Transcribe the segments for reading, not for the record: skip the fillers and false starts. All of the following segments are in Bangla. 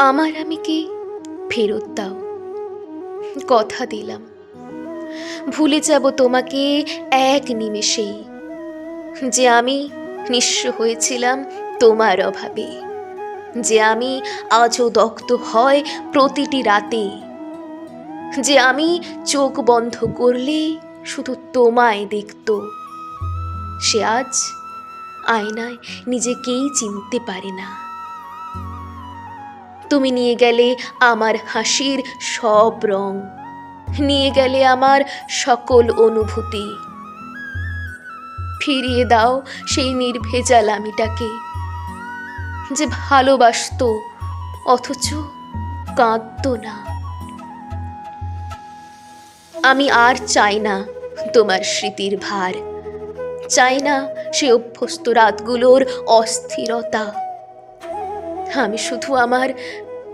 আমার আমিকে ফেরত দাও, কথা দিলাম ভুলে যাব তোমাকে এক নিমেষেই, যে আমি নিঃস্ব হয়েছিলাম তোমার অভাবে, যে আমি আজও দগ্ধ হয় প্রতিটি রাতে, যে আমি চোখ বন্ধ করলে শুধু তোমায় দেখত, সে আজ আয়নায় নিজেকেই চিনতে পারে না। তুমি নিয়ে গেলে আমার হাসির সব রং, নিয়ে গেলে আমার সকল অনুভূতি। ফিরিয়ে দাও সেই নির্ভেজাল আমিটাকে, যে ভালোবাসতো অথচ কাঁদতো না। আমি আর চাই না তোমার স্মৃতির ভার, চাই না সে অভ্যস্ত রাতগুলোর অস্থিরতা। আমি শুধু আমার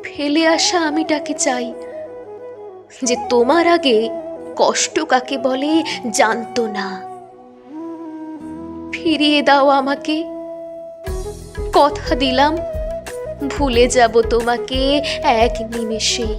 ফেলে আসা আমিটাকে চাই, যে তোমার আগে কষ্ট কাকে বলে জানতো না। ফিরিয়ে দাও আমাকে, কথা দিলাম ভুলে যাব তোমাকে এক নিমেষেই।